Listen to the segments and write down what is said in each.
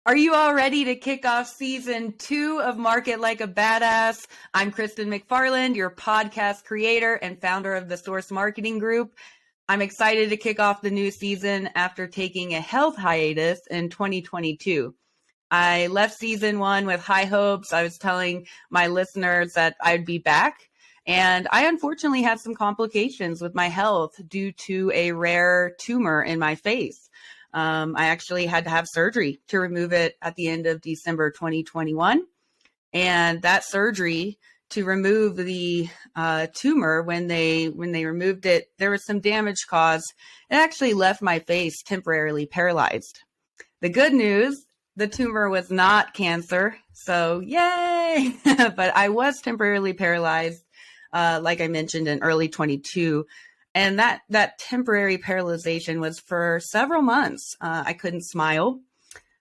Are you all ready to kick off season 2 of Market Like a Badass? I'm Kristen McFarland, your podcast creator and founder of the Source Marketing Group. I'm excited to kick off the new season after taking a health hiatus in 2022. I left season 1 with high hopes. I was telling my listeners that I'd be back. And I unfortunately had some complications with my health due to a rare tumor in my face. I actually had to have surgery to remove it at the end of December 2021. And that surgery to remove the tumor, when they removed it, there was some damage caused. It actually left my face temporarily paralyzed. The good news, the tumor was not cancer. So yay! But I was temporarily paralyzed, like I mentioned, in early 22. And that temporary paralyzation was for several months. I couldn't smile.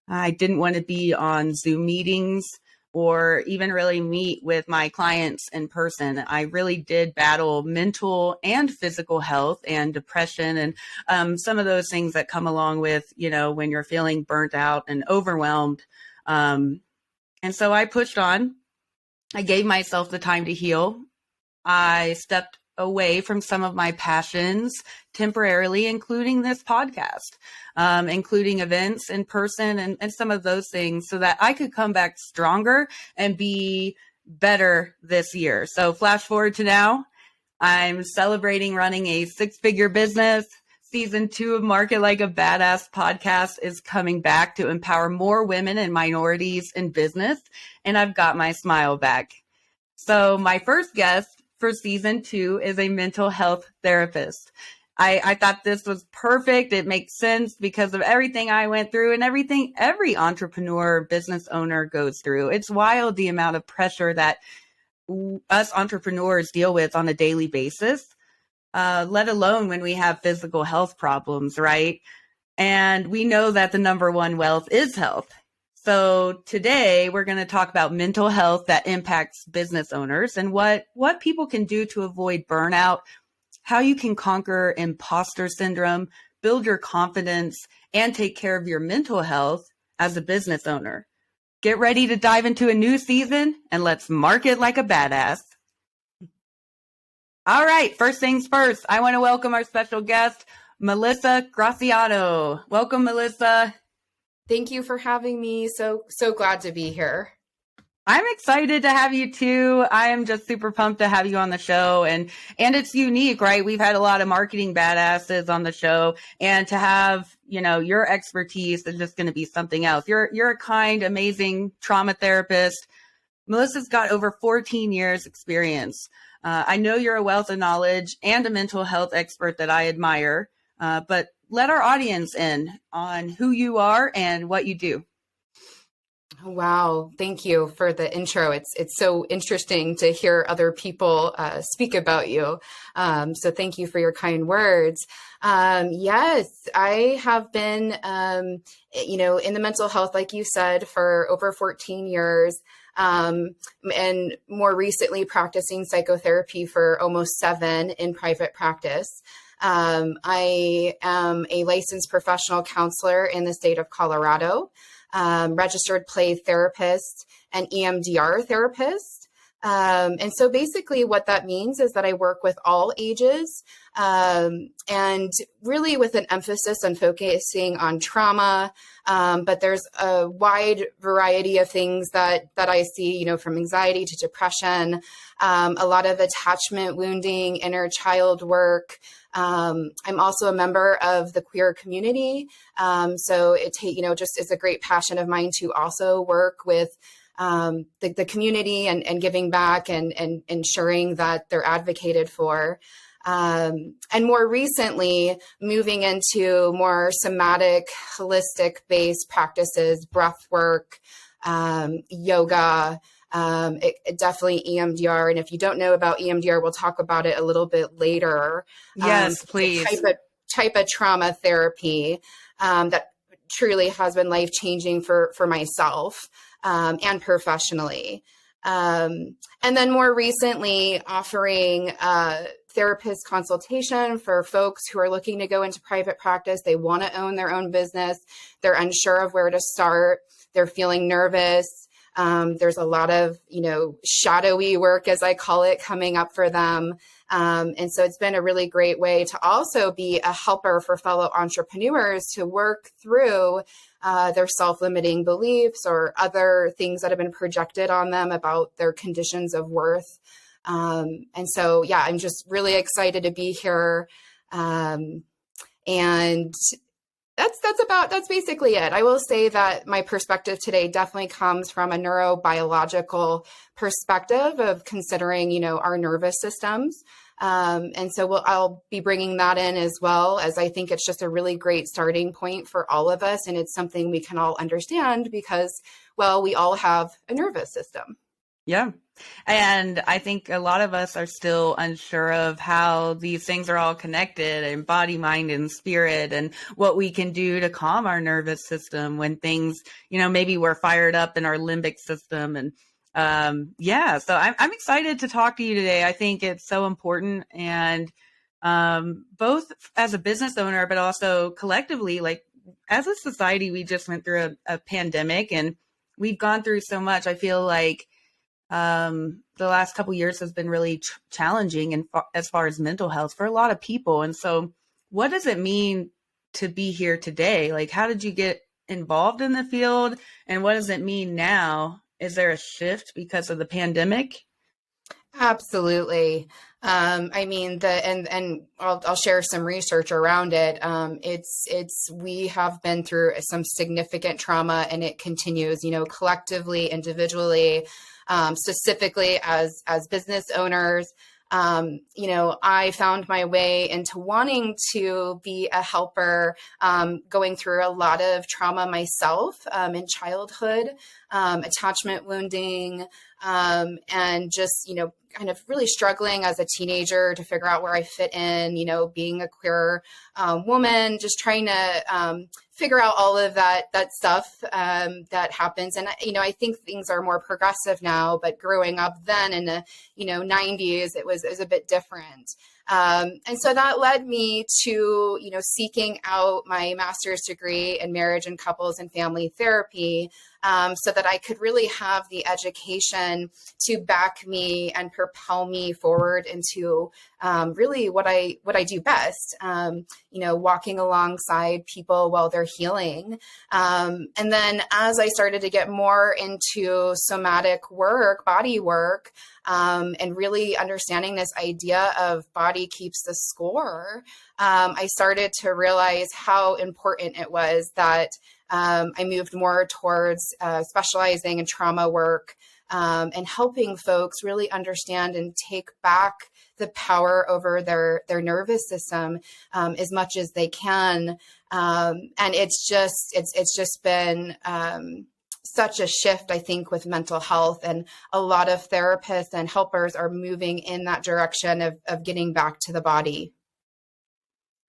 I didn't want to be on Zoom meetings or even really meet with my clients in person. I really did battle mental and physical health and depression and some of those things that come along with, when you're feeling burnt out and overwhelmed. And so I pushed on. I gave myself the time to heal. I stepped away from some of my passions temporarily, including this podcast, including events in person and some of those things, so that I could come back stronger and be better this year. So flash forward to now, I'm celebrating running a 6-figure business. Season 2 of Market Like a Badass podcast is coming back to empower more women and minorities in business. And I've got my smile back. So my first guest for season 2 is a mental health therapist. I thought this was perfect. It makes sense because of everything I went through and everything every entrepreneur, business owner goes through. It's wild the amount of pressure that us entrepreneurs deal with on a daily basis, let alone when we have physical health problems, right? And we know that the number one wealth is health. So today we're going to talk about mental health that impacts business owners and what people can do to avoid burnout, how you can conquer imposter syndrome, build your confidence, and take care of your mental health as a business owner. Get ready to dive into a new season and let's market like a badass. All right, first things first, I want to welcome our special guest, Melissa Graziano. Welcome, Melissa. Thank you for having me. So glad to be here. I'm excited to have you too. I am just super pumped to have you on the show, and it's unique, right? We've had a lot of marketing badasses on the show, and to have, your expertise is just going to be something else. You're a kind, amazing trauma therapist. Melissa's got over 14 years experience. I know you're a wealth of knowledge and a mental health expert that I admire, but let our audience in on who you are and what you do. Wow. Thank you for the intro. It's so interesting to hear other people speak about you. So thank you for your kind words. Yes, I have been, in the mental health, like you said, for over 14 years. And more recently practicing psychotherapy for almost 7 in private practice. I am a licensed professional counselor in the state of Colorado, registered play therapist and EMDR therapist. And so basically what that means is that I work with all ages, and really with an emphasis on focusing on trauma. But there's a wide variety of things that I see, from anxiety to depression, a lot of attachment, wounding, inner child work. I'm also a member of the queer community. So just it's a great passion of mine to also work with the community and giving back and ensuring that they're advocated for. And more recently, moving into more somatic, holistic-based practices, breath work, yoga, definitely EMDR. And if you don't know about EMDR, we'll talk about it a little bit later. Yes, please. Type of trauma therapy that truly has been life-changing for myself and professionally. And then more recently offering therapist consultation for folks who are looking to go into private practice. They want to own their own business. They're unsure of where to start. They're feeling nervous. There's a lot of, shadowy work, as I call it, coming up for them. And so it's been a really great way to also be a helper for fellow entrepreneurs to work through their self-limiting beliefs or other things that have been projected on them about their conditions of worth. And so, yeah, I'm just really excited to be here. And that's basically it. I will say that my perspective today definitely comes from a neurobiological perspective of considering, our nervous systems. And so I'll be bringing that in as well, as I think it's just a really great starting point for all of us. And it's something we can all understand because, well, we all have a nervous system. Yeah. And I think a lot of us are still unsure of how these things are all connected, and body, mind, and spirit, and what we can do to calm our nervous system when things, maybe we're fired up in our limbic system. And so I'm excited to talk to you today. I think it's so important. And both as a business owner, but also collectively, like as a society, we just went through a pandemic and we've gone through so much. I feel like the last couple of years has been really challenging and as far as mental health for a lot of people. And so what does it mean to be here today? Like, how did you get involved in the field, and what does it mean now? Is there a shift because of the pandemic? Absolutely. I mean, I'll share some research around it. We have been through some significant trauma, and it continues, collectively, individually, specifically as business owners. I found my way into wanting to be a helper, going through a lot of trauma myself, in childhood, attachment wounding, and just, kind of really struggling as a teenager to figure out where I fit in, being a queer woman, just trying to figure out all of that stuff that happens. And, I think things are more progressive now, but growing up then in the, 90s, it was a bit different. And so that led me to, seeking out my master's degree in marriage and couples and family therapy, so that I could really have the education to back me and propel me forward into really what I do best, walking alongside people while they're healing. And then as I started to get more into somatic work, body work, and really understanding this idea of body keeps the score, I started to realize how important it was that I moved more towards specializing in trauma work, and helping folks really understand and take back the power over their nervous system as much as they can. And it's just been such a shift, I think, with mental health, and a lot of therapists and helpers are moving in that direction of getting back to the body.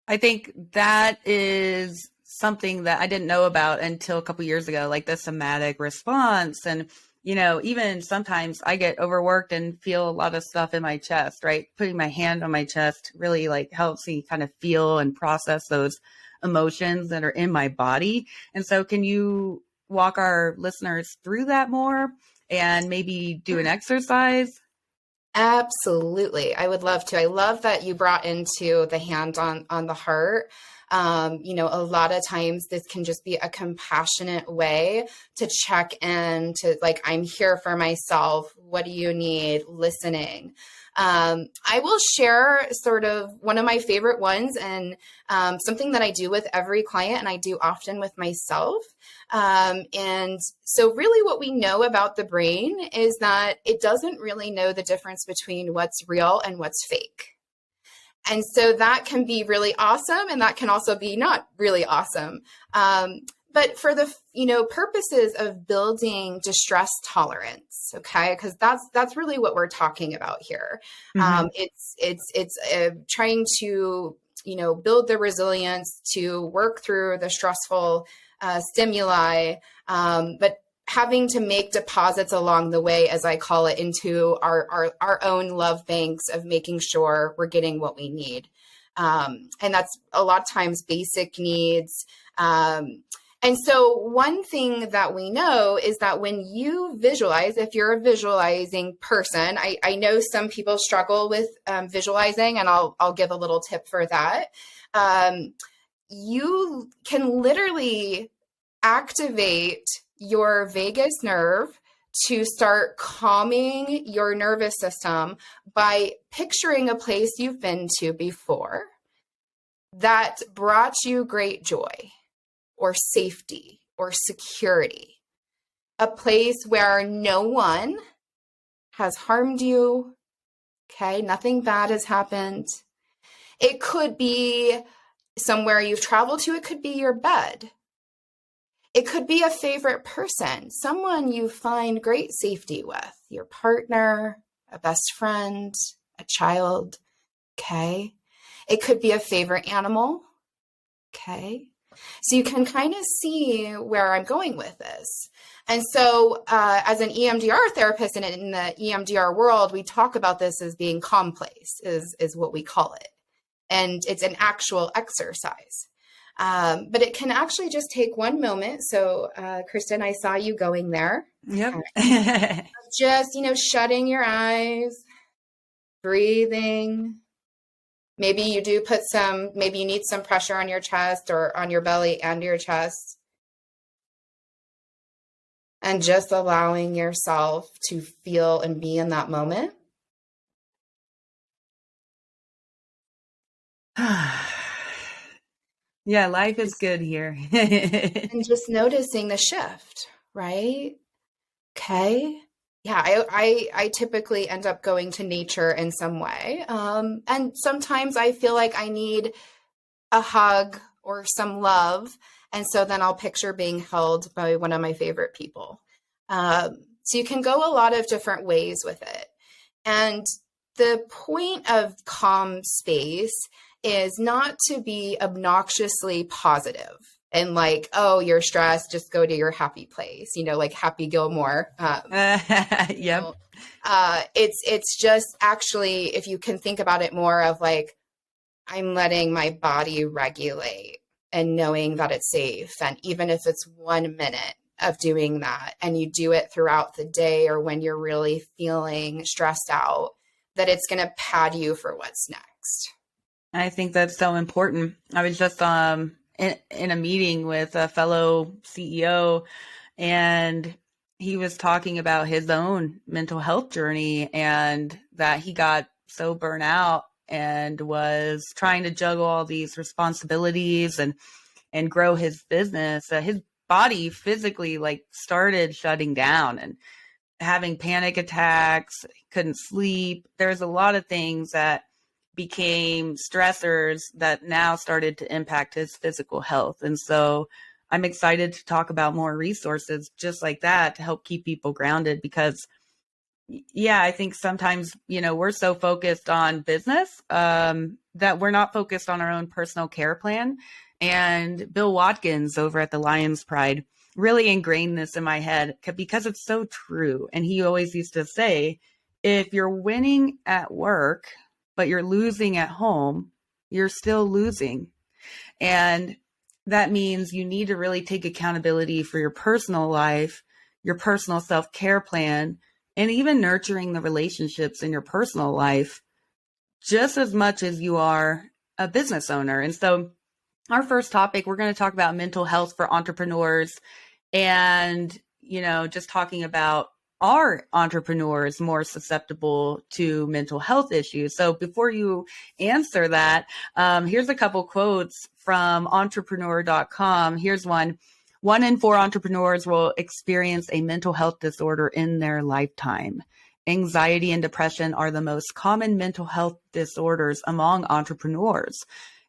I think that is something that I didn't know about until a couple years ago, like the somatic response. And, even sometimes I get overworked and feel a lot of stuff in my chest, right? Putting my hand on my chest really helps me kind of feel and process those emotions that are in my body. And so can you walk our listeners through that more and maybe do an exercise? Absolutely. I would love to. I love that you brought into the hand on the heart. A lot of times this can just be a compassionate way to check in to I'm here for myself. What do you need? Listening. I will share sort of one of my favorite ones, and something that I do with every client, and I do often with myself. And so really what we know about the brain is that it doesn't really know the difference between what's real and what's fake. And so that can be really awesome, and that can also be not really awesome. But for the purposes of building distress tolerance, okay, because that's really what we're talking about here. Mm-hmm. It's trying to build the resilience to work through the stressful stimuli, but having to make deposits along the way, as I call it, into our own love banks of making sure we're getting what we need. And that's a lot of times basic needs. And so one thing that we know is that when you visualize, if you're a visualizing person, I know some people struggle with visualizing, and I'll give a little tip for that. You can literally activate your vagus nerve to start calming your nervous system by picturing a place you've been to before that brought you great joy or safety or security, a place where no one has harmed you, okay? Nothing bad has happened. It could be somewhere you've traveled to. It could be your bed. It could be a favorite person, someone you find great safety with, your partner, a best friend, a child, okay? It could be a favorite animal, okay? So you can kind of see where I'm going with this. And so as an EMDR therapist and in the EMDR world, we talk about this as being calm place is what we call it. And it's an actual exercise. But it can actually just take one moment. So, Kristen, I saw you going there. Yep. Just, shutting your eyes, breathing. Maybe you need some pressure on your chest or on your belly and your chest. And just allowing yourself to feel and be in that moment. Yeah, life is good here. And just noticing the shift, right? Okay. Yeah, I typically end up going to nature in some way. And sometimes I feel like I need a hug or some love. And so then I'll picture being held by one of my favorite people. So you can go a lot of different ways with it. And the point of calm space is not to be obnoxiously positive and like, oh, you're stressed, just go to your happy place, like Happy Gilmore. Yep. It's just actually, if you can think about it more of like, I'm letting my body regulate and knowing that it's safe. And even if it's 1 minute of doing that, and you do it throughout the day or when you're really feeling stressed out, that it's going to pad you for what's next. I think that's so important. I was just in a meeting with a fellow CEO, and he was talking about his own mental health journey and that he got so burnt out and was trying to juggle all these responsibilities and grow his business. His body physically started shutting down and having panic attacks, couldn't sleep. There's a lot of things that became stressors that now started to impact his physical health. And so I'm excited to talk about more resources just like that to help keep people grounded, because I think sometimes, we're so focused on business that we're not focused on our own personal care plan. And Bill Watkins over at the Lions Pride really ingrained this in my head because it's so true. And he always used to say, if you're winning at work, but you're losing at home, you're still losing. And that means you need to really take accountability for your personal life, your personal self-care plan, and even nurturing the relationships in your personal life just as much as you are a business owner. And so our first topic, we're going to talk about mental health for entrepreneurs and, just talking about are entrepreneurs more susceptible to mental health issues? So before you answer that, here's a couple quotes from entrepreneur.com. Here's one. 1 in 4 entrepreneurs will experience a mental health disorder in their lifetime. Anxiety and depression are the most common mental health disorders among entrepreneurs.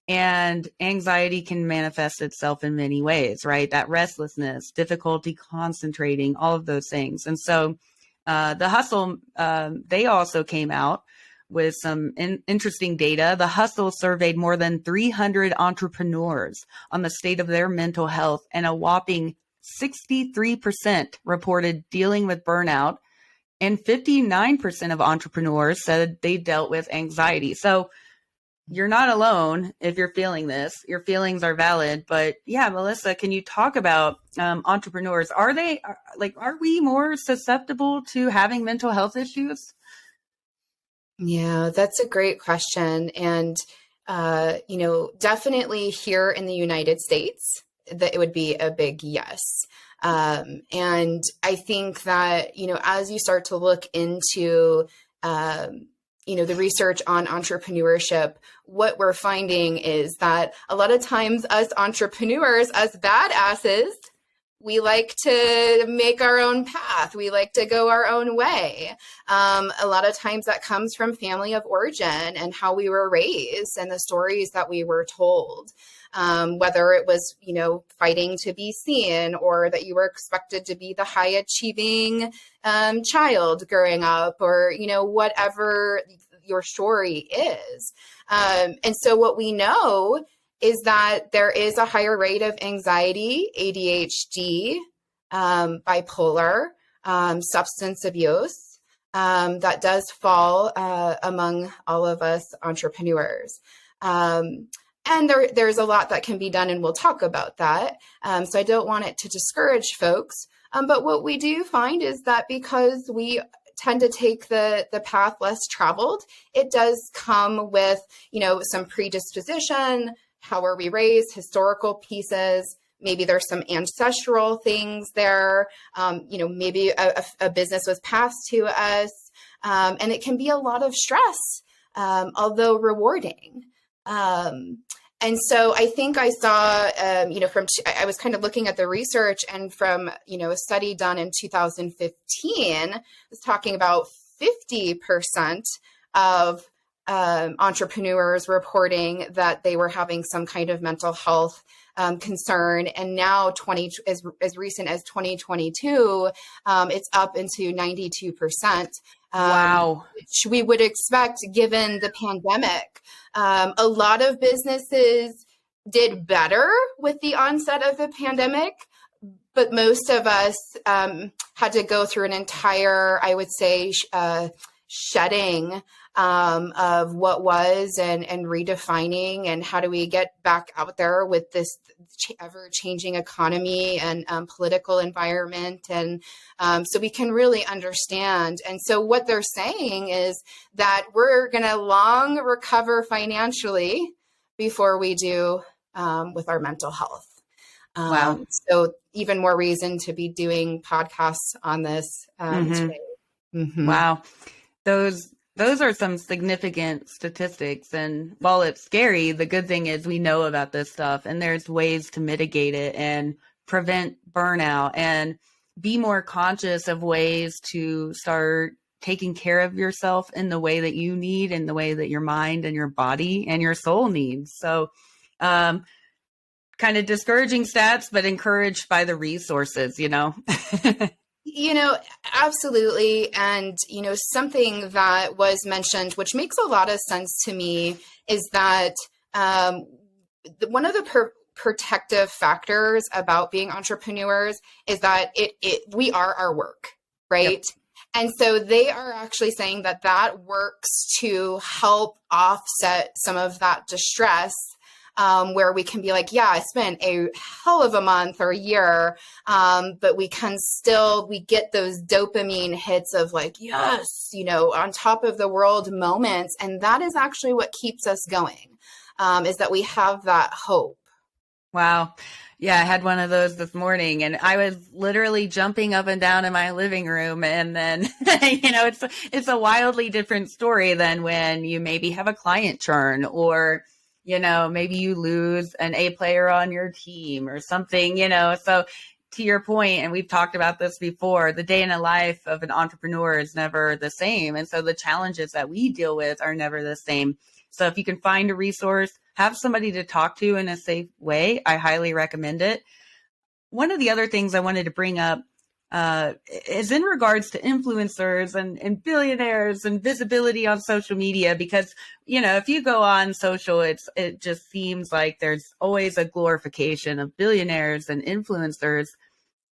And anxiety can manifest itself in many ways, right? That restlessness, difficulty concentrating, all of those things. And so The Hustle, they also came out with some interesting data. The Hustle surveyed more than 300 entrepreneurs on the state of their mental health, and a whopping 63% reported dealing with burnout, and 59% of entrepreneurs said they dealt with anxiety. So you're not alone if you're feeling this. Your feelings are valid. But yeah, Melissa, can you talk about entrepreneurs? Are we more susceptible to having mental health issues? Yeah, that's a great question. And, definitely here in the United States, that it would be a big yes. And I think that, as you start to look into, the research on entrepreneurship, what we're finding is that a lot of times us entrepreneurs, us badasses, we like to make our own path. We like to go our own way. A lot of times that comes from family of origin and how we were raised and the stories that we were told. Whether it was, fighting to be seen, or that you were expected to be the high achieving child growing up, or, whatever your story is. And so what we know is that there is a higher rate of anxiety, ADHD, bipolar, substance abuse, that does fall among all of us entrepreneurs. And there's a lot that can be done, and we'll talk about that. So I don't want it to discourage folks. But what we do find is that because we tend to take the path less traveled, it does come with, some predisposition. How are we raised? Historical pieces. Maybe there's some ancestral things there. Maybe a business was passed to us. And it can be a lot of stress, although rewarding. And so I think I saw, I was kind of looking at the research, and from, a study done in 2015, was talking about 50% of entrepreneurs reporting that they were having some kind of mental health concern. And now as recent as 2022, it's up into 92%. Wow. Which we would expect given the pandemic. A lot of businesses did better with the onset of the pandemic, but most of us had to go through an entire, I would say, shedding of what was, and redefining, and how do we get back out there with this ever-changing economy and political environment. And so we can really understand. And so what they're saying is that we're going to long recover financially before we do with our mental health. Wow. So even more reason to be doing podcasts on this today. Mm-hmm. Wow. Those are some significant statistics. And while it's scary, the good thing is we know about this stuff, and there's ways to mitigate it and prevent burnout and be more conscious of ways to start taking care of yourself in the way that you need, in the way that your mind and your body and your soul needs. So, kind of discouraging stats, but encouraged by the resources, Absolutely. And, something that was mentioned, which makes a lot of sense to me, is that one of the protective factors about being entrepreneurs is that we are our work, right? Yep. And so they are actually saying that works to help offset some of that distress. Where we can be like, yeah, I spent a hell of a month or a year, but we get those dopamine hits of like, yes, on top of the world moments. And that is actually what keeps us going, is that we have that hope. Wow. Yeah, I had one of those this morning, and I was literally jumping up and down in my living room. And then, it's a wildly different story than when you maybe have a client churn, or maybe you lose an A player on your team or something, so to your point, and we've talked about this before, the day in the life of an entrepreneur is never the same. And so the challenges that we deal with are never the same. So if you can find a resource, have somebody to talk to in a safe way, I highly recommend it. One of the other things I wanted to bring up is in regards to influencers and billionaires and visibility on social media, because, if you go on social, it just seems like there's always a glorification of billionaires and influencers.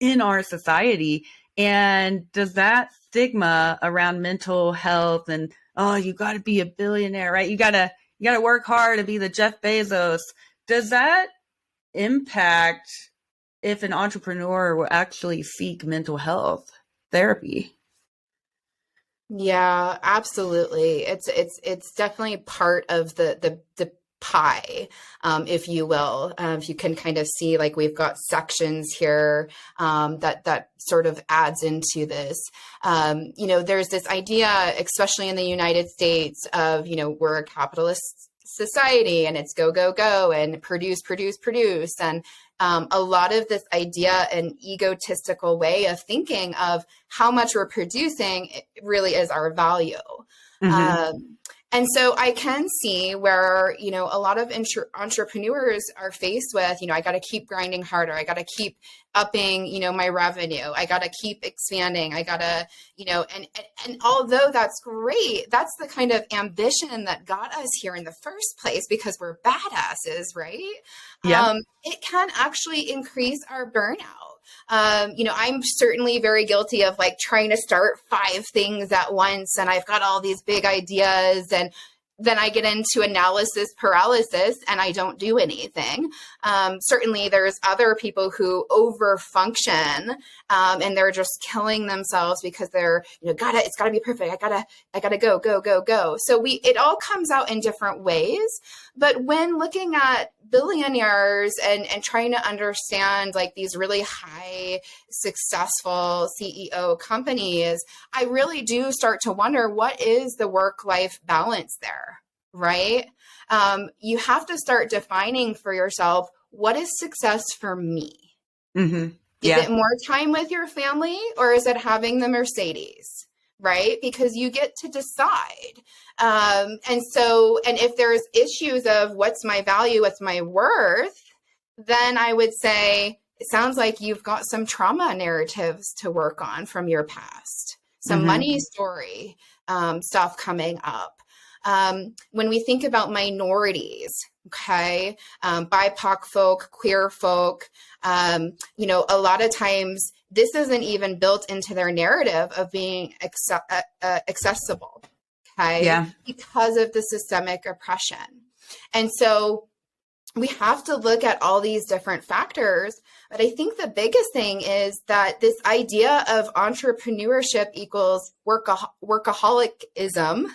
in our society. And does that stigma around mental health and, oh, you got to be a billionaire, right? You got to work hard to be the Jeff Bezos. Does that impact if an entrepreneur will actually seek mental health therapy? Yeah, absolutely. It's definitely part of the pie, if you will. If you can kind of see, like, we've got sections here, that sort of adds into this. There's this idea, especially in the United States, of, we're a capitalist society and it's go, go, go and produce, produce, produce. And a lot of this idea, an egotistical way of thinking of how much we're producing, it really is our value. And so I can see where, a lot of entrepreneurs are faced with, I got to keep grinding harder. I got to keep upping, my revenue. I got to keep expanding. I got to, and although that's great, that's the kind of ambition that got us here in the first place because we're badasses, right? Yeah. It can actually increase our burnout. I'm certainly very guilty of like trying to start 5 things at once, and I've got all these big ideas, and then I get into analysis paralysis and I don't do anything. Certainly there's other people who overfunction, and they're just killing themselves because they're, it's gotta be perfect. I gotta go, go, go, go. So it all comes out in different ways. But when looking at billionaires and trying to understand like these really high successful CEO companies, I really do start to wonder, what is the work-life balance there, right? You have to start defining for yourself, what is success for me? Mm-hmm. Is it more time with your family, or is it having the Mercedes? Right? Because you get to decide. And if there's issues of what's my value, what's my worth, then I would say it sounds like you've got some trauma narratives to work on from your past, some money story stuff coming up. When we think about minorities, okay, BIPOC folk, queer folk, a lot of times this isn't even built into their narrative of being accessible, okay, Yeah. because of the systemic oppression. And so we have to look at all these different factors. But I think the biggest thing is that this idea of entrepreneurship equals workaholicism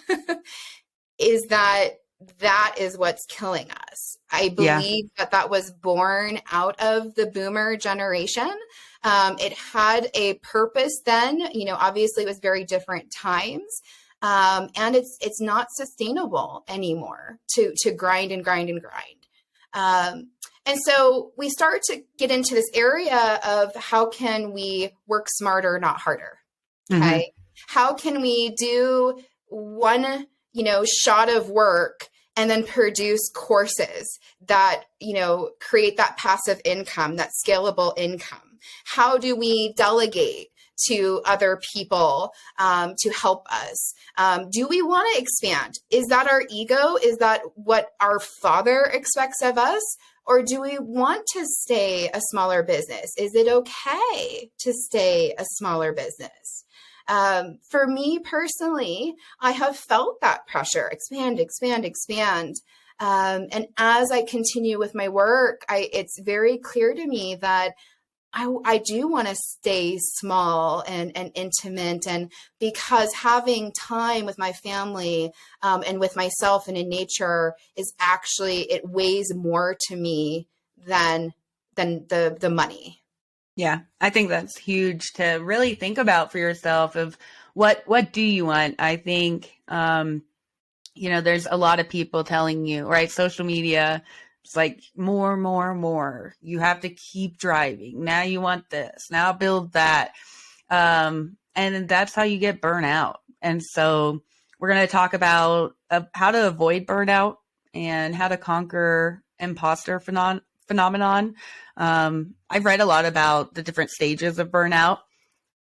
is that is what's killing us. I believe that was born out of the boomer generation. It had a purpose then, obviously it was very different times. And it's not sustainable anymore to grind and grind and grind. And so we start to get into this area of how can we work smarter, not harder. Okay. How can we do one, shot of work and then produce courses that, create that passive income, that scalable income? How do we delegate to other people to help us? Do we want to expand? Is that our ego? Is that what our Father expects of us? Or do we want to stay a smaller business? Is it okay to stay a smaller business? For me personally, I have felt that pressure, expand, expand, expand. And as I continue with my work, it's very clear to me that I do want to stay small and intimate, and because having time with my family and with myself and in nature is actually, it weighs more to me than the money. Yeah, I think that's huge to really think about for yourself of what do you want? I think there's a lot of people telling you, right? Social media, it's like more, more, more. You have to keep driving. Now you want this. Now build that. And that's how you get burnout. And so we're going to talk about how to avoid burnout and how to conquer imposter phenomenon. I've read a lot about the different stages of burnout,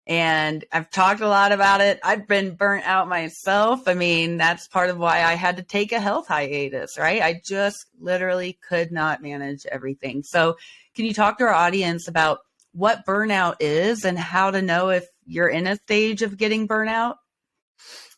and I've talked a lot about it. I've been burnt out myself. I mean, that's part of why I had to take a health hiatus, right? I just literally could not manage everything. So can you talk to our audience about what burnout is and how to know if you're in a stage of getting burnout?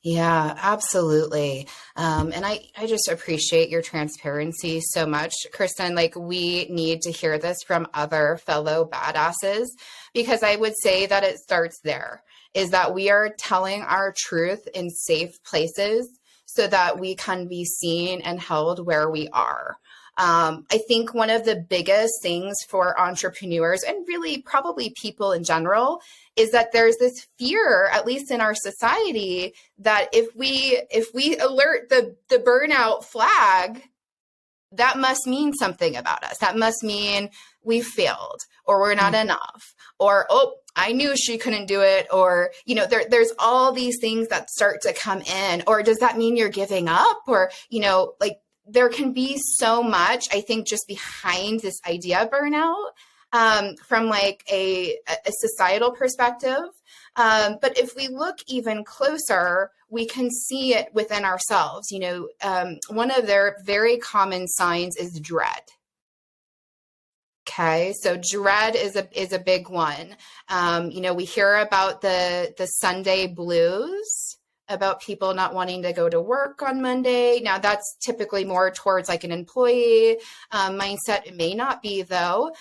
Yeah, absolutely. And I just appreciate your transparency so much, Kristen. Like, we need to hear this from other fellow badasses, because I would say that it starts there, is that we are telling our truth in safe places so that we can be seen and held where we are. I think one of the biggest things for entrepreneurs, and really probably people in general, is that there's this fear, at least in our society, that if we alert the burnout flag, that must mean something about us. That must mean we failed, or we're not enough, or, oh, I knew she couldn't do it, or, there's all these things that start to come in. Or does that mean you're giving up? Or, like, there can be so much, I think, just behind this idea of burnout, from like a societal perspective. But if we look even closer, we can see it within ourselves. One of their very common signs is dread. Okay, so dread is a big one. We hear about the Sunday blues, about people not wanting to go to work on Monday. Now, that's typically more towards like an employee mindset. It may not be, though.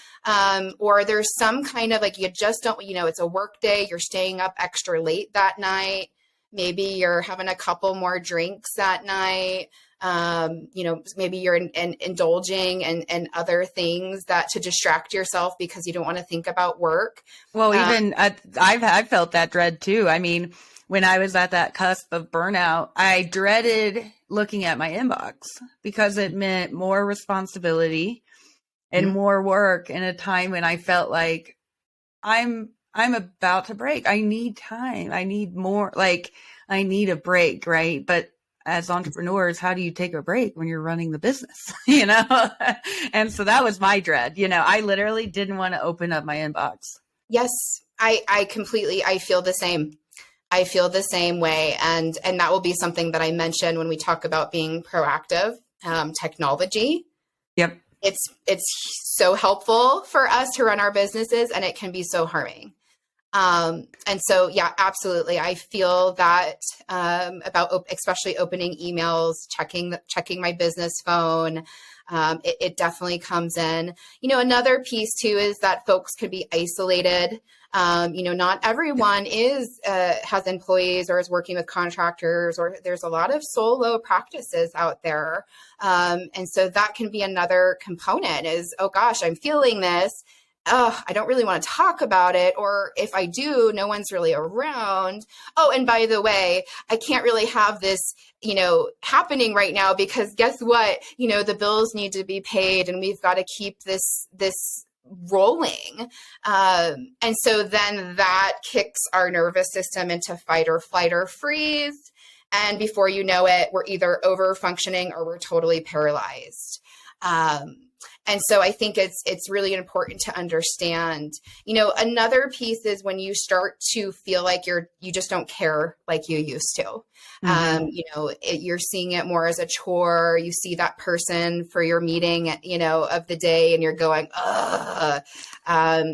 Or there's some kind of like, you just don't, it's a work day. You're staying up extra late that night. Maybe you're having a couple more drinks that night. Maybe you're indulging and other things that to distract yourself because you don't want to think about work. Well, even I've felt that dread too. I mean, when I was at that cusp of burnout, I dreaded looking at my inbox because it meant more responsibility and more work in a time when I felt like I'm about to break. I need time. I need more, like, I need a break, right? But as entrepreneurs, how do you take a break when you're running the business, And so that was my dread. I literally didn't want to open up my inbox. Yes, I feel the same. I feel the same way. And that will be something that I mention when we talk about being proactive. Technology. Yep. It's so helpful for us to run our businesses, and it can be so harming. And so, yeah, absolutely. I feel that about especially opening emails, checking my business phone. It definitely comes in. Another piece too is that folks could be isolated. Not everyone has employees or is working with contractors, or there's a lot of solo practices out there. And so that can be another component is, oh gosh, I'm feeling this. I don't really want to talk about it. Or if I do, no one's really around. Oh, and by the way, I can't really have this, happening right now because guess what? The bills need to be paid and we've got to keep this rolling. And so then that kicks our nervous system into fight or flight or freeze. And before you know it, we're either over functioning or we're totally paralyzed. And so I think it's really important to understand, another piece is when you start to feel like you just don't care like you used to. You're seeing it more as a chore. You see that person for your meeting, of the day, and you're going,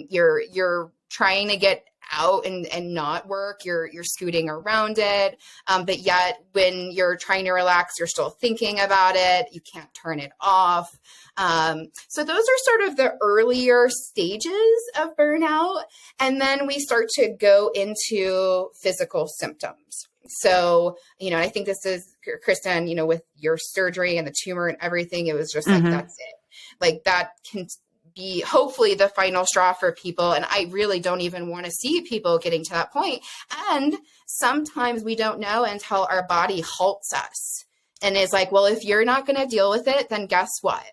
you're trying to get out and not work. You're scooting around it. But yet when you're trying to relax, you're still thinking about it. You can't turn it off. So those are sort of the earlier stages of burnout. And then we start to go into physical symptoms. So, I think this is, Kristen, with your surgery and the tumor and everything, it was just like, that's it. Like that can be hopefully the final straw for people. And I really don't even want to see people getting to that point. And sometimes we don't know until our body halts us and is like, well, if you're not going to deal with it, then guess what?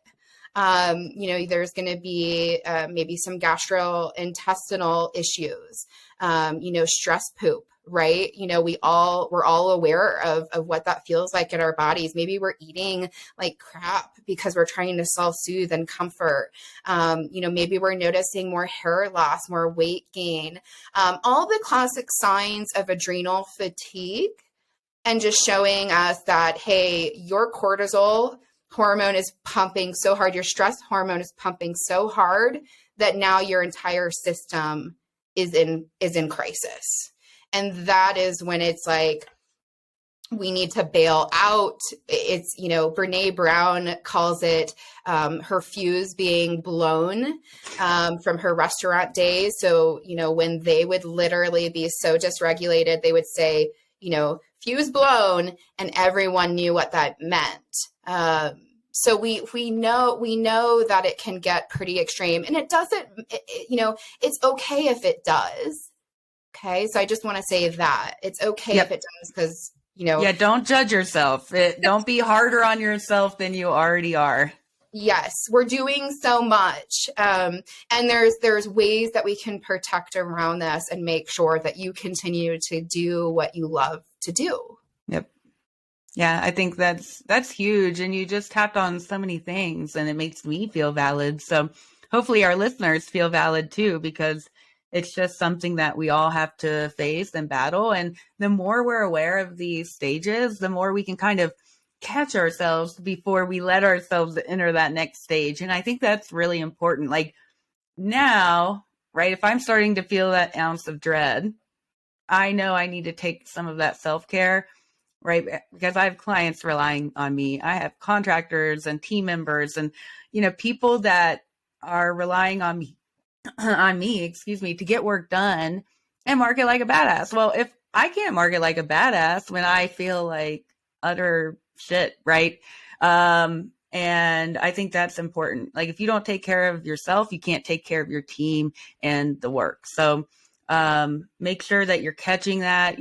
There's going to be maybe some gastrointestinal issues, stress poop, right? We're all aware of what that feels like in our bodies. Maybe we're eating like crap because we're trying to self-soothe and comfort. Maybe we're noticing more hair loss, more weight gain, all the classic signs of adrenal fatigue, and just showing us that, hey, your cortisol hormone is pumping so hard, your stress hormone is pumping so hard that now your entire system is in crisis. And that is when it's like, we need to bail out. It's, Brene Brown calls it her fuse being blown from her restaurant days. So, when they would literally be so dysregulated, they would say, fuse blown, and everyone knew what that meant. So we know that it can get pretty extreme, and it doesn't, it's okay if it does. Okay. So I just want to say that it's okay if it does, because yeah, don't judge yourself. Don't be harder on yourself than you already are. Yes, we're doing so much. And there's ways that we can protect around this and make sure that you continue to do what you love to do. Yep. Yeah, I think that's huge. And you just tapped on so many things, and it makes me feel valid. So hopefully our listeners feel valid too, because it's just something that we all have to face and battle. And the more we're aware of these stages, the more we can kind of catch ourselves before we let ourselves enter that next stage. And I think that's really important. Like now, right, if I'm starting to feel that ounce of dread, I know I need to take some of that self-care, right? Because I have clients relying on me. I have contractors and team members and, people that are relying on me to get work done and market like a badass. Well, if I can't market like a badass when I feel like utter shit, right? And I think that's important. Like if you don't take care of yourself, you can't take care of your team and the work. So make sure that you're catching that,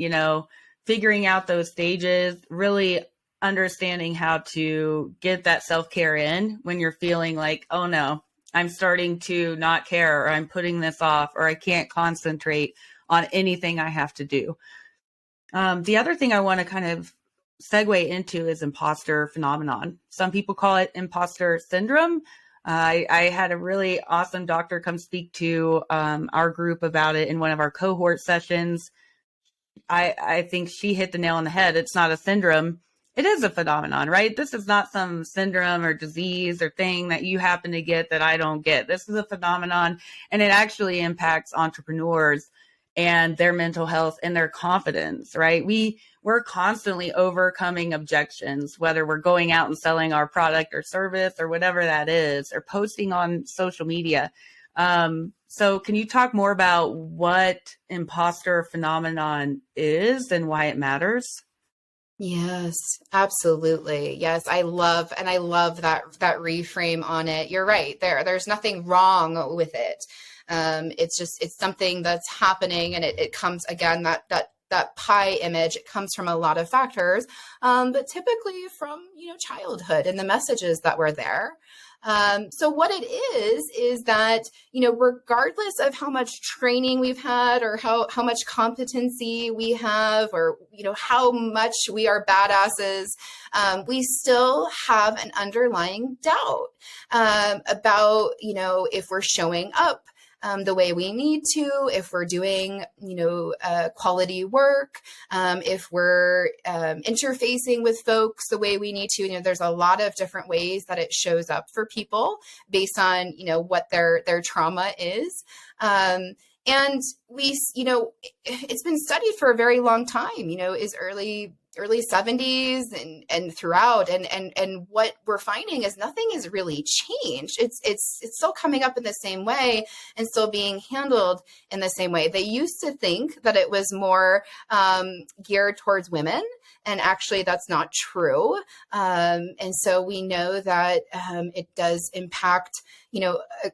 figuring out those stages, really understanding how to get that self-care in when you're feeling like, oh no, I'm starting to not care, or I'm putting this off, or I can't concentrate on anything I have to do. The other thing I want to kind of segue into is imposter phenomenon. Some people call it imposter syndrome. I had a really awesome doctor come speak to our group about it in one of our cohort sessions. I think she hit the nail on the head. It's not a syndrome. It is a phenomenon, right? This is not some syndrome or disease or thing that you happen to get that I don't get. This is a phenomenon, and it actually impacts entrepreneurs and their mental health and their confidence, right? We're constantly overcoming objections, whether we're going out and selling our product or service or whatever that is, or posting on social media. So can you talk more about what imposter phenomenon is and why it matters? Yes, absolutely. Yes, I love that reframe on it. You're right. There's nothing wrong with it. It's something that's happening, and it comes again, that pie image. It comes from a lot of factors, but typically from childhood and the messages that were there. So what it is that, regardless of how much training we've had, or how much competency we have, or, how much we are badasses, we still have an underlying doubt about, if we're showing up the way we need to, if we're doing, quality work, if we're interfacing with folks the way we need to. There's a lot of different ways that it shows up for people based on, what their trauma is. And it's been studied for a very long time, is early 70s and throughout, and what we're finding is nothing has really changed. It's still coming up in the same way and still being handled in the same way. They used to think that it was more geared towards women, and actually that's not true. And so we know that it does impact,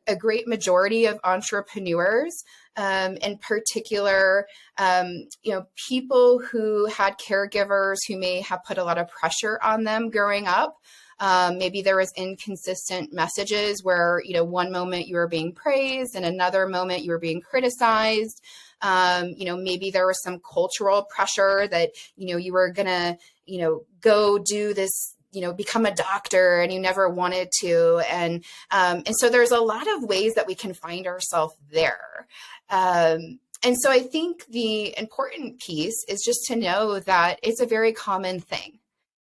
a great majority of entrepreneurs. In particular, people who had caregivers who may have put a lot of pressure on them growing up. Maybe there was inconsistent messages where, one moment you were being praised and another moment you were being criticized. Maybe there was some cultural pressure that, you were gonna, go do this, become a doctor, and you never wanted to. And so there's a lot of ways that we can find ourselves there. And so I think the important piece is just to know that it's a very common thing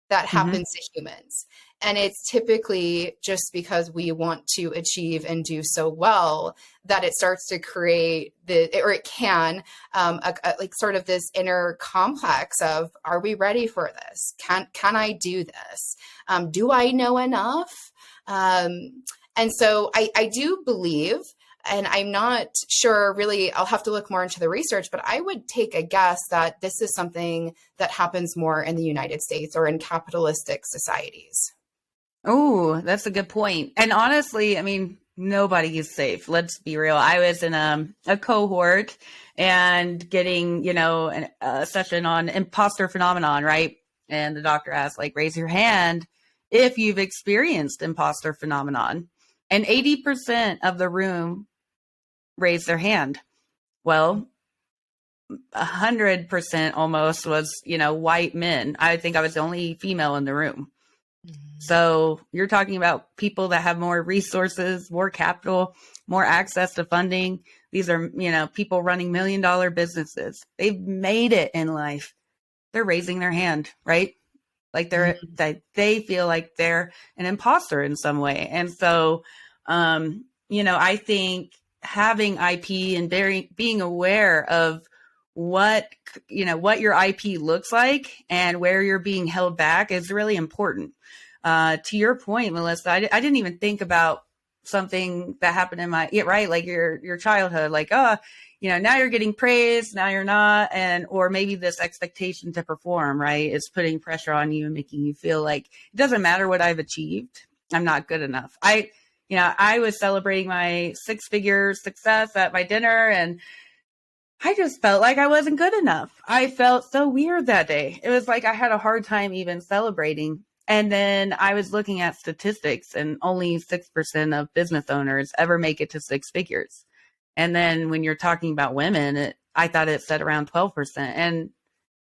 that happens to humans. And it's typically just because we want to achieve and do so well that it starts to create or it can, like sort of this inner complex of, are we ready for this? Can I do this? Do I know enough? And so I do believe, and I'm not sure really, I'll have to look more into the research, but I would take a guess that this is something that happens more in the United States or in capitalistic societies. Oh, that's a good point. And honestly, I mean, nobody is safe. Let's be real. I was in a cohort and getting, a session on imposter phenomenon, right? And the doctor asked, like, raise your hand if you've experienced imposter phenomenon. And 80% of the room raised their hand. Well, 100% almost was, white men. I think I was the only female in the room. So you're talking about people that have more resources, more capital, more access to funding. These are, people running $1 million businesses. They've made it in life. They're raising their hand, right? Like they feel like they're an imposter in some way. And so, I think having IP and being aware of what your IP looks like and where you're being held back is really important. To your point, Melissa, I didn't even think about something that happened in like your childhood, like, now you're getting praised, now you're not. Or maybe this expectation to perform, right, is putting pressure on you and making you feel like it doesn't matter what I've achieved, I'm not good enough. I was celebrating my 6-figure success at my dinner, and I just felt like I wasn't good enough. I felt so weird that day. It was like I had a hard time even celebrating. And then I was looking at statistics, and only 6% of business owners ever make it to 6 figures. And then when you're talking about women, I thought it said around 12%. And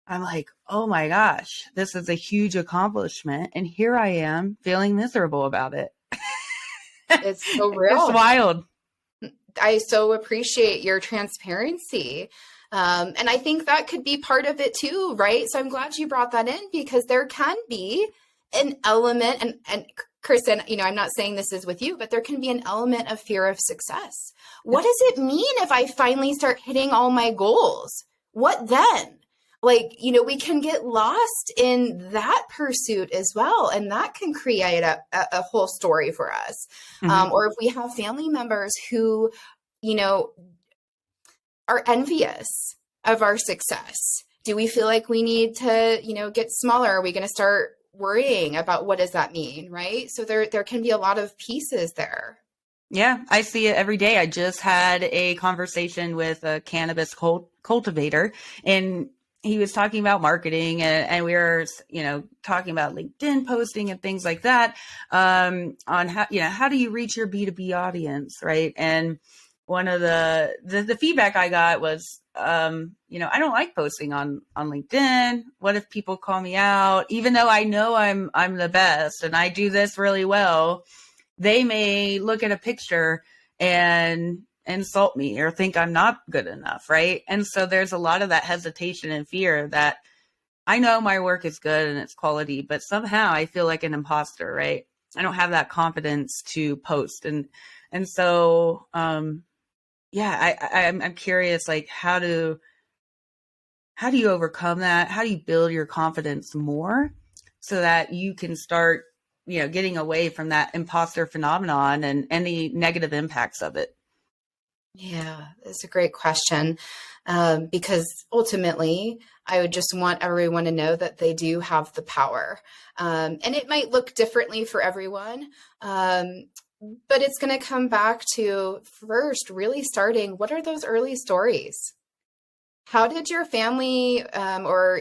I'm like, oh my gosh, this is a huge accomplishment. And here I am feeling miserable about it. It's so real. It's wild. I so appreciate your transparency. And I think that could be part of it too, right? So I'm glad you brought that in, because there can be an element, and Kristen, I'm not saying this is with you, but there can be an element of fear of success. What does it mean if I finally start hitting all my goals? What then? We can get lost in that pursuit as well. And that can create a whole story for us. Mm-hmm. Or if we have family members who, are envious of our success, do we feel like we need to, get smaller? Are we going to start worrying about what does that mean, right? So there can be a lot of pieces there. Yeah, I see it every day. I just had a conversation with a cannabis cultivator, and he was talking about marketing, and we were, talking about LinkedIn posting and things like that, on how do you reach your B2B audience, right? And one of the feedback I got was, I don't like posting on LinkedIn. What if people call me out? Even though I know I'm the best and I do this really well, they may look at a picture and insult me or think I'm not good enough, right? And so there's a lot of that hesitation and fear that I know my work is good and it's quality, but somehow I feel like an imposter, right? I don't have that confidence to post. And so, I'm curious, like, how do you overcome that? How do you build your confidence more so that you can start, getting away from that imposter phenomenon and any negative impacts of it? Yeah, that's a great question. Because ultimately, I would just want everyone to know that they do have the power. And it might look differently for everyone. But it's going to come back to first really starting, what are those early stories? How did your family, or,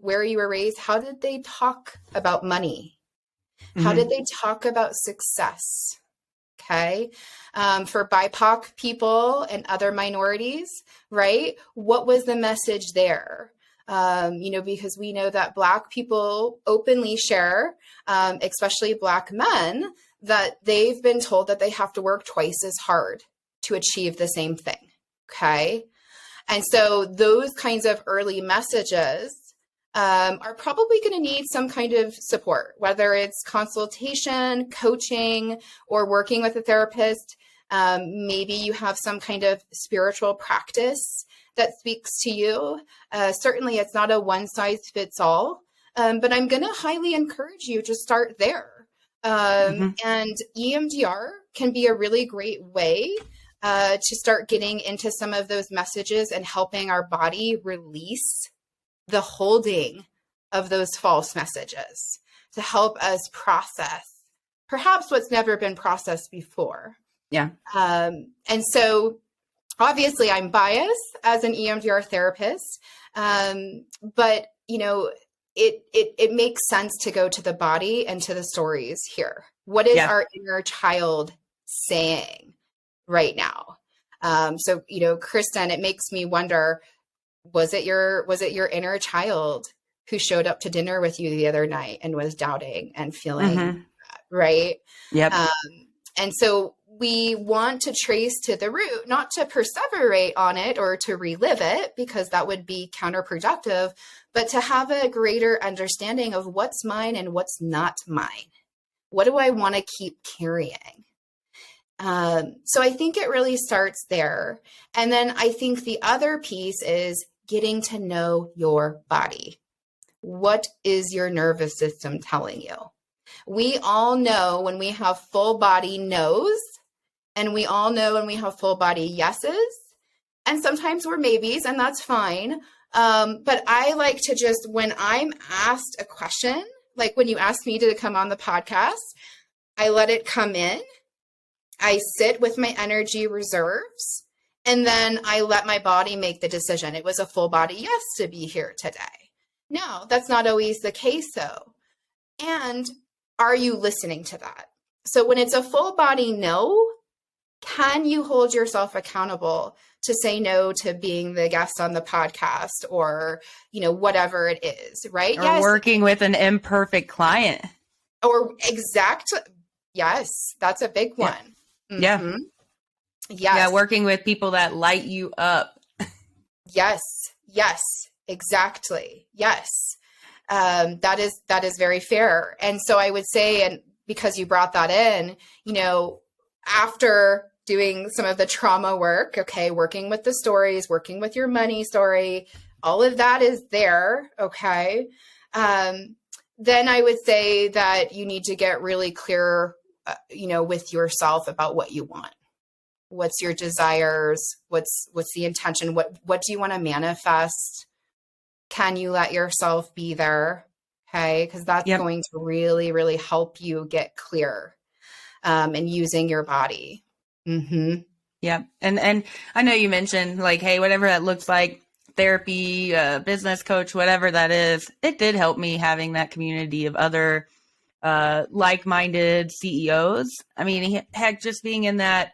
where you were raised, how did they talk about money? How did they talk about success? Okay. For BIPOC people and other minorities, right? What was the message there? Because we know that Black people openly share, especially Black men, that they've been told that they have to work twice as hard to achieve the same thing. Okay. And so those kinds of early messages are probably going to need some kind of support, whether it's consultation, coaching, or working with a therapist. Maybe you have some kind of spiritual practice that speaks to you. Certainly, it's not a one size fits all, but I'm going to highly encourage you to start there. And EMDR can be a really great way to start getting into some of those messages and helping our body release the holding of those false messages to help us process perhaps what's never been processed before. Yeah. And so obviously I'm biased as an EMDR therapist, but it makes sense to go to the body and to the stories here. What is our inner child saying right now? So, Kristen, it makes me wonder, was it your inner child who showed up to dinner with you the other night and was doubting and feeling that, right? Yep. And so we want to trace to the root, not to perseverate on it or to relive it, because that would be counterproductive, but to have a greater understanding of what's mine and what's not mine. What do I want to keep carrying? So I think it really starts there. And then I think the other piece is getting to know your body. What is your nervous system telling you? We all know when we have full body no's, and we all know when we have full body yeses, and sometimes we're maybes, and that's fine. But I like to just, when I'm asked a question, like when you asked me to come on the podcast, I let it come in. I sit with my energy reserves, and then I let my body make the decision. It was a full body yes to be here today. Now, that's not always the case though. And are you listening to that? So when it's a full body no, can you hold yourself accountable to say no to being the guest on the podcast, or, whatever it is, right? Or working with an imperfect client. Or yes, that's a big one. Yeah. Mm-hmm. Yes. Yeah, working with people that light you up. Yes, exactly. Yes. That is very fair. And so I would say, and because you brought that in, after doing some of the trauma work, okay, working with the stories, working with your money story, all of that is there, okay? Then I would say that you need to get really clear, with yourself about what you want. What's your desires? What's the intention? What do you want to manifest? Can you let yourself be there? Okay, because that's going to really, really help you get clear and using your body. Mm-hmm. Yeah. And I know you mentioned like, hey, whatever that looks like, therapy, business coach, whatever that is, it did help me having that community of other like-minded CEOs. I mean, heck, just being in that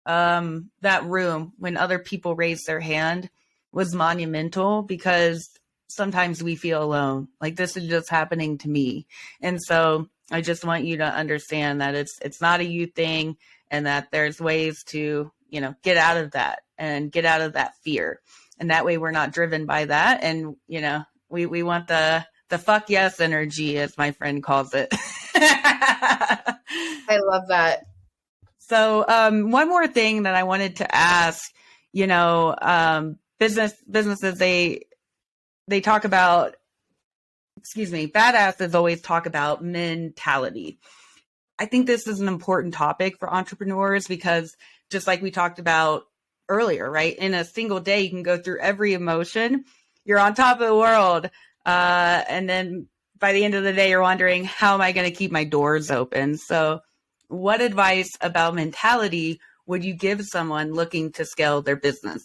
room when other people raised their hand was monumental, because sometimes we feel alone. Like, this is just happening to me. And so I just want you to understand that it's not a you thing, and that there's ways to, get out of that and get out of that fear. And that way we're not driven by that. And, we want the fuck yes energy, as my friend calls it. I love that. So one more thing that I wanted to ask, businesses, they talk about, badasses always talk about mentality. I think this is an important topic for entrepreneurs, because just like we talked about earlier, right? In a single day, you can go through every emotion. You're on top of the world. And then by the end of the day, you're wondering, how am I going to keep my doors open? So what advice about mentality would you give someone looking to scale their business?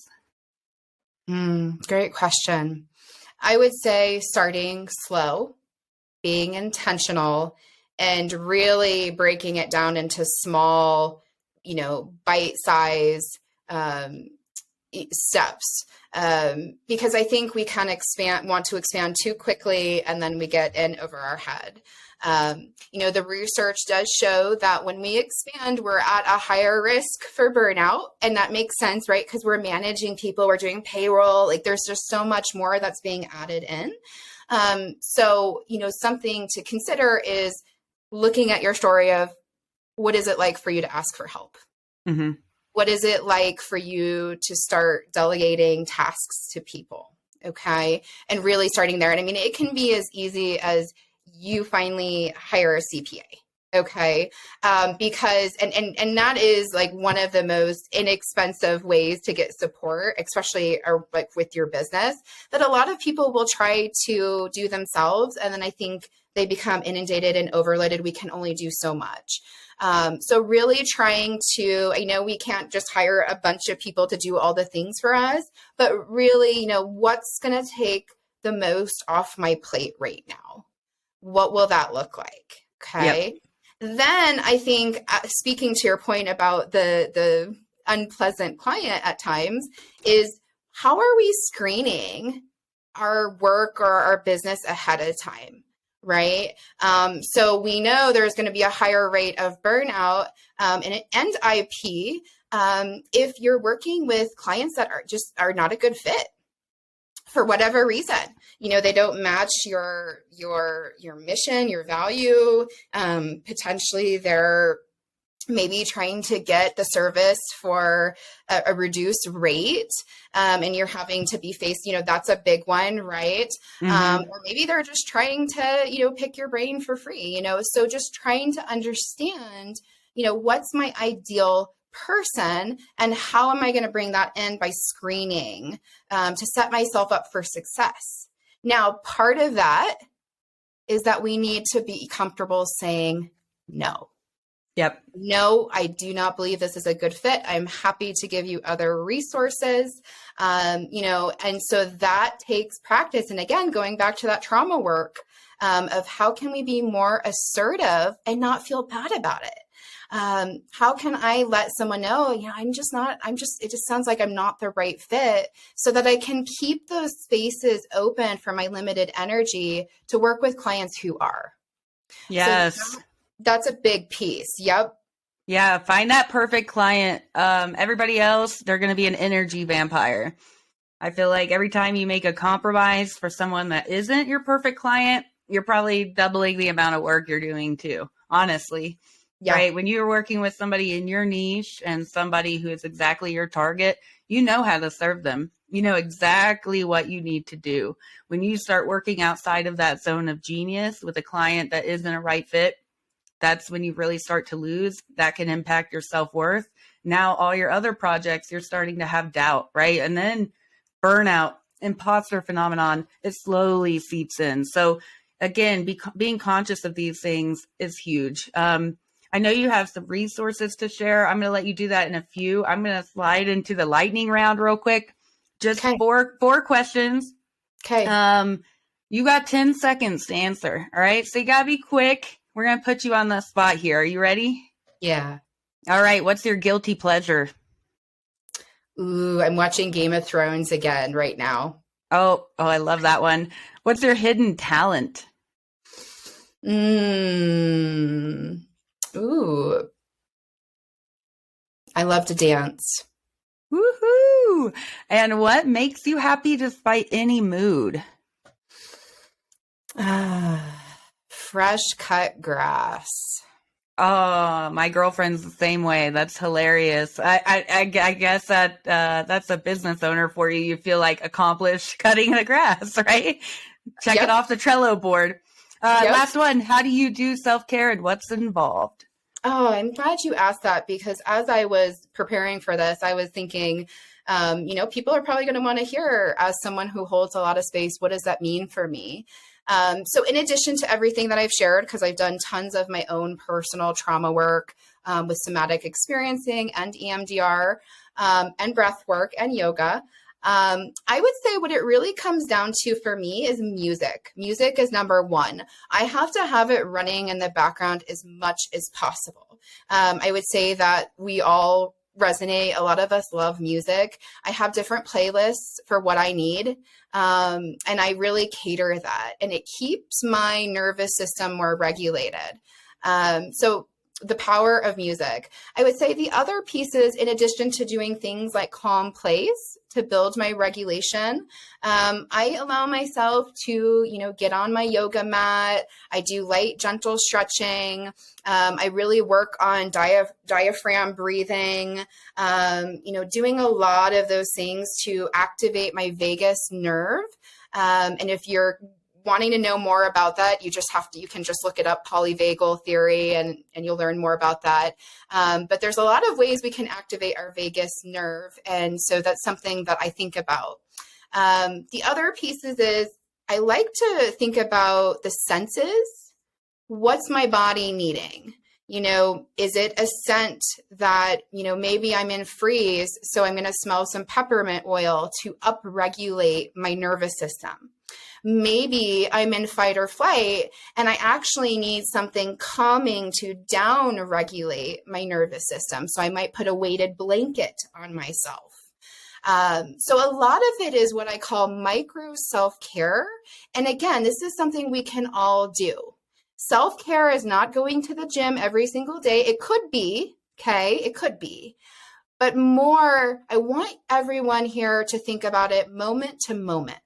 Great question. I would say starting slow, being intentional, and really breaking it down into small, bite-size steps. Because I think we can want to expand too quickly, and then we get in over our head. The research does show that when we expand, we're at a higher risk for burnout. And that makes sense, right? Because we're managing people, we're doing payroll, like there's just so much more that's being added in. So, something to consider is looking at your story of what is it like for you to ask for help? Mm-hmm. What is it like for you to start delegating tasks to people? Okay. And really starting there. And I mean, it can be as easy as you finally hire a CPA. Okay. Because, and that is like one of the most inexpensive ways to get support, especially like with your business, that a lot of people will try to do themselves. And then I think they become inundated and overloaded. We can only do so much. So really trying to, I know we can't just hire a bunch of people to do all the things for us, but really, what's going to take the most off my plate right now? What will that look like? Okay. Yep. Then I think, speaking to your point about the unpleasant client at times, is how are we screening our work or our business ahead of time? Right. So we know there's going to be a higher rate of burnout and IP if you're working with clients that are not a good fit for whatever reason. They don't match your mission, your value. Potentially they're maybe trying to get the service for a reduced rate, and you're having to be faced, that's a big one, right? Mm-hmm. Or maybe they're just trying to, pick your brain for free, so just trying to understand, what's my ideal person and how am I going to bring that in by screening to set myself up for success. Now, part of that is that we need to be comfortable saying no. Yep. No, I do not believe this is a good fit. I'm happy to give you other resources, and so that takes practice. And again, going back to that trauma work of how can we be more assertive and not feel bad about it? How can I let someone know, it just sounds like I'm not the right fit, so that I can keep those spaces open for my limited energy to work with clients who are. Yes. So that's a big piece. Yep. Yeah. Find that perfect client. Everybody else, they're going to be an energy vampire. I feel like every time you make a compromise for someone that isn't your perfect client, you're probably doubling the amount of work you're doing too, honestly. Yeah. Right. When you're working with somebody in your niche and somebody who is exactly your target, you know how to serve them. You know exactly what you need to do. When you start working outside of that zone of genius with a client that isn't a right fit, that's when you really start to lose. That can impact your self-worth. Now, all your other projects, you're starting to have doubt, right? And then burnout, imposter phenomenon, it slowly seeps in. So again, being conscious of these things is huge. I know you have some resources to share. I'm going to let you do that in a few. I'm going to slide into the lightning round real quick. Just four questions. Okay. You got 10 seconds to answer. All right. So you got to be quick. We're going to put you on the spot here. Are you ready? Yeah. All right. What's your guilty pleasure? Ooh, I'm watching Game of Thrones again right now. Oh, I love that one. What's your hidden talent? Ooh, I love to dance. Woohoo! And what makes you happy despite any mood? Fresh cut grass. Oh, my girlfriend's the same way. That's hilarious. I guess that that's a business owner for you. You feel like accomplished cutting the grass, right? Check it off the Trello board. Last one. How do you do self-care and what's involved? Oh, I'm glad you asked that, because as I was preparing for this, I was thinking, people are probably going to want to hear, as someone who holds a lot of space, what does that mean for me? So in addition to everything that I've shared, because I've done tons of my own personal trauma work with somatic experiencing and EMDR and breath work and yoga, I would say what it really comes down to for me is music. Music is number one. I have to have it running in the background as much as possible. I would say that we all resonate. A lot of us love music. I have different playlists for what I need. And I really cater that, and it keeps my nervous system more regulated. So the power of music. I would say the other pieces, in addition to doing things like calm place to build my regulation, I allow myself to, get on my yoga mat. I do light, gentle stretching. I really work on diaphragm breathing, doing a lot of those things to activate my vagus nerve. And if you're wanting to know more about that, you can just look it up, polyvagal theory, and you'll learn more about that. But there's a lot of ways we can activate our vagus nerve. And so that's something that I think about. The other pieces is I like to think about the senses. What's my body needing? Is it a scent that, maybe I'm in freeze, so I'm going to smell some peppermint oil to upregulate my nervous system. Maybe I'm in fight or flight and I actually need something calming to down regulate my nervous system. So I might put a weighted blanket on myself. So a lot of it is what I call micro self-care. And again, this is something we can all do. Self-care is not going to the gym every single day. It could be, okay? It could be. But more, I want everyone here to think about it moment to moment.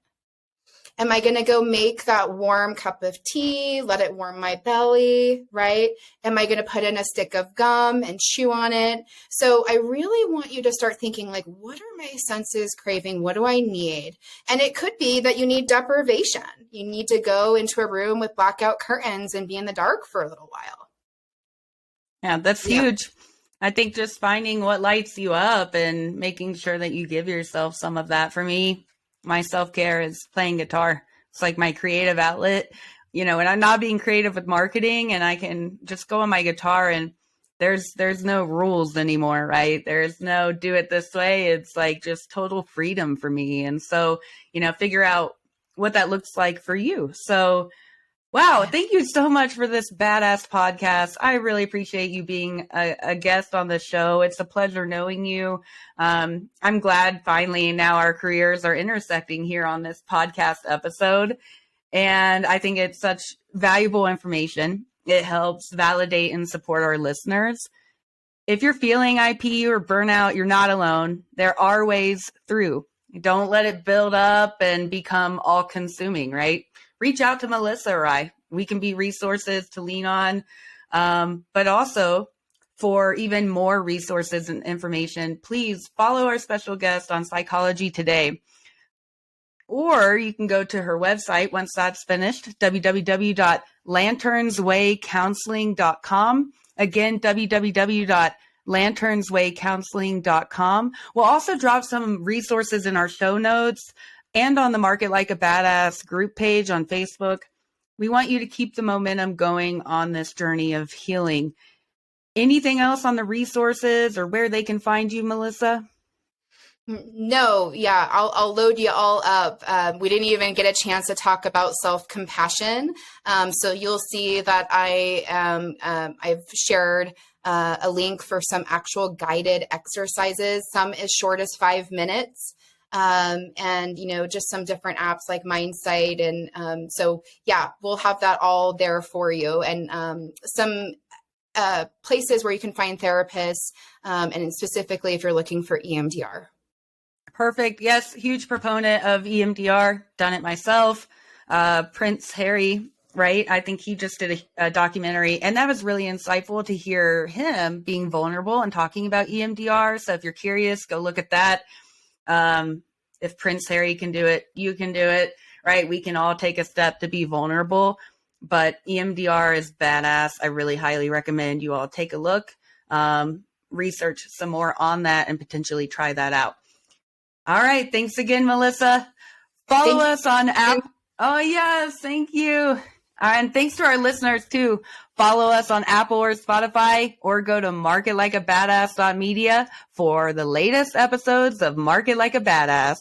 Am I going to go make that warm cup of tea, let it warm my belly, right? Am I going to put in a stick of gum and chew on it? So I really want you to start thinking like, what are my senses craving? What do I need? And it could be that you need deprivation. You need to go into a room with blackout curtains and be in the dark for a little while. Yeah, that's huge. I think just finding what lights you up and making sure that you give yourself some of that. For me, my self-care is playing guitar. It's like my creative outlet, and I'm not being creative with marketing, and I can just go on my guitar, and there's no rules anymore, right? There's no do it this way. It's like just total freedom for me. And so, figure out what that looks like for you. So, wow. Thank you so much for this badass podcast. I really appreciate you being a guest on the show. It's a pleasure knowing you. I'm glad finally now our careers are intersecting here on this podcast episode. And I think it's such valuable information. It helps validate and support our listeners. If you're feeling IP or burnout, you're not alone. There are ways through. Don't let it build up and become all consuming, right? Reach out to Melissa or I. We can be resources to lean on. But also for even more resources and information, please follow our special guest on Psychology Today. Or you can go to her website once that's finished, www.lanternswaycounseling.com. Again, www.lanternswaycounseling.com. We'll also drop some resources in our show notes and on the Market Like a Badass group page on Facebook. We want you to keep the momentum going on this journey of healing. Anything else on the resources or where they can find you, Melissa? No, yeah, I'll load you all up. We didn't even get a chance to talk about self-compassion. So you'll see that I've shared a link for some actual guided exercises, some as short as 5 minutes. And just some different apps like Mindsight. And so, yeah, we'll have that all there for you. And some places where you can find therapists, and specifically if you're looking for EMDR. Perfect. Yes, huge proponent of EMDR. Done it myself. Prince Harry, right? I think he just did a documentary, and that was really insightful to hear him being vulnerable and talking about EMDR. So if you're curious, go look at that. If Prince Harry can do it, you can do it, right? We can all take a step to be vulnerable, but EMDR is badass. I really highly recommend you all take a look, research some more on that, and potentially try that out. All right. Thanks again, Melissa. Follow us on Apple. Oh, yes. Thank you. And thanks to our listeners, too. Follow us on Apple or Spotify, or go to marketlikeabadass.media for the latest episodes of Market Like a Badass.